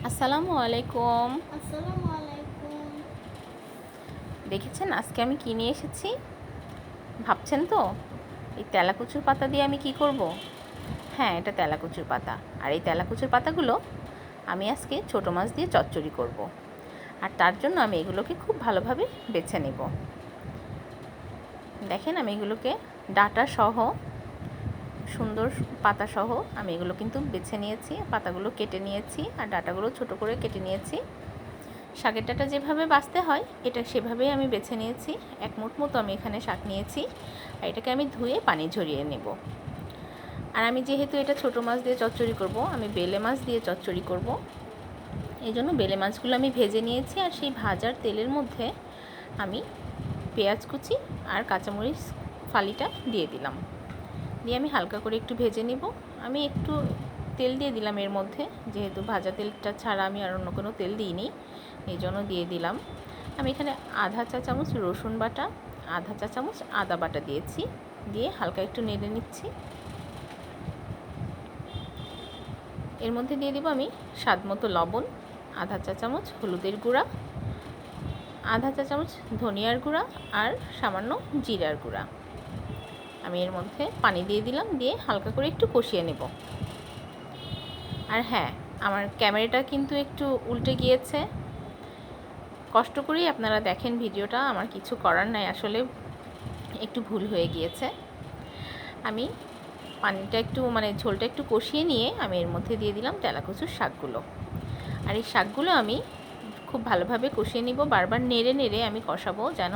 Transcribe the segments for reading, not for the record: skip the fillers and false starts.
আসসালামু আলাইকুম। আসসালামু আলাইকুম। দেখেছেন আজকে আমি কি নিয়ে এসেছি? ভাবছেন তো এই তেলাকুচুর পাতা দিয়ে আমি কি করব? হ্যাঁ, এটা তেলাকুচুর পাতা। আর এই তেলাকুচুর পাতাগুলো আমি আজকে ছোটো মাছ দিয়ে চচ্চড়ি করব। আর তার জন্য আমি এগুলোকে খুব ভালোভাবে বেছে নেব। দেখেন আমি এগুলোকে ডাঁটা সহ, সুন্দর পাতা সহ আমি এগুলো কিন্তু বেছে নিয়েছি। পাতাগুলো কেটে নিয়েছি আর ডাঁটাগুলো ছোটো করে কেটে নিয়েছি। শাকের ডাঁটা যেভাবে বাছতে হয় এটা সেভাবেই আমি বেছে নিয়েছি। এক মুঠ মতো আমি এখানে শাক নিয়েছি আর এটাকে আমি ধুয়ে পানি ঝরিয়ে নেব। আর আমি যেহেতু এটা ছোটো মাছ দিয়ে চচ্চড়ি করব, আমি বেলে মাছ দিয়ে চচ্চড়ি করব, এই জন্য বেলে মাছগুলো আমি ভেজে নিয়েছি। আর সেই ভাজার তেলের মধ্যে আমি পেঁয়াজ কুচি আর কাঁচামরিচ ফালিটা দিয়ে দিলাম। দিয়ে আমি হালকা করে একটু ভেজে নিব। আমি একটু তেল দিয়ে দিলাম এর মধ্যে, যেহেতু ভাজা তেলটা ছাড়া আমি আর অন্য কোনো তেল দিইনি, এই জন্য দিয়ে দিলাম। আমি এখানে আধা চা চামচ রসুন বাটা, আধা চা চামচ আদা বাটা দিয়েছি। দিয়ে হালকা একটু নেড়ে নিচ্ছি। এর মধ্যে দিয়ে দিব আমি স্বাদ মতো লবণ, আধা চা চামচ হলুদের গুঁড়া, আধা চা চামচ ধনিয়ার গুঁড়া আর সামান্য জিরার গুঁড়া। আমি এর মধ্যে পানি দিয়ে দিলাম, দিয়ে হালকা করে একটু কষিয়ে নেব। আর হ্যাঁ, আমার ক্যামেরাটা কিন্তু একটু উল্টে গিয়েছে, কষ্ট করেই আপনারা দেখেন ভিডিওটা, আমার কিছু করার নাই, আসলে একটু ভুল হয়ে গিয়েছে। আমি পানিটা একটু ঝোলটা একটু কষিয়ে নিয়ে আমি এর মধ্যে দিয়ে দিলাম তেলাকুচুর শাকগুলো। আর এই শাকগুলো আমি খুব ভালোভাবে কষিয়ে নিব, বারবার নেড়ে নেড়ে আমি কষাবো যেন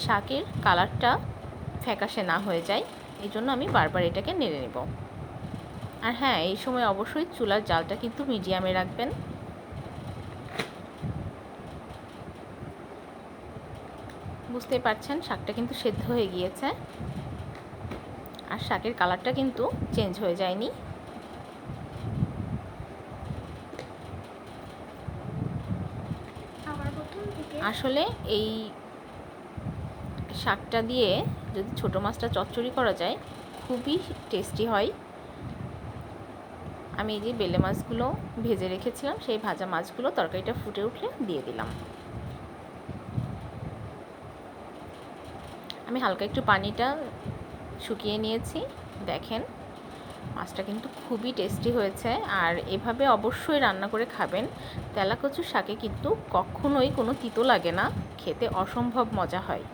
শাকের কালারটা ফ্যাকাশে না হয়ে যায়, এই জন্য আমি বারবার এটাকে নেড়ে নেব। আর হ্যাঁ, এই সময় অবশ্যই চুলার জালটা কিন্তু মিডিয়ামে রাখবেন। বুঝতেই পারছেন শাকটা কিন্তু সেদ্ধ হয়ে গিয়েছে আর শাকের কালারটা কিন্তু চেঞ্জ হয়ে যায়নি। আসলে এই শাকটা দিয়ে যদি ছোটো মাছটা চচ্চড়ি করা যায় খুবই টেস্টি হয়। আমি এই যে বেলে মাছগুলো ভেজে রেখেছিলাম, সেই ভাজা মাছগুলো তরকারিটা ফুটে উঠলে দিয়ে দিলাম। আমি হালকা একটু পানিটা শুকিয়ে নিয়েছি। দেখেন মাছটা কিন্তু খুবই টেস্টি হয়েছে। আর এভাবে অবশ্যই রান্না করে খাবেন। তেলাকুচুর শাকে কিন্তু কখনোই কোনো তিতো লাগে না, খেতে অসম্ভব মজা হয়।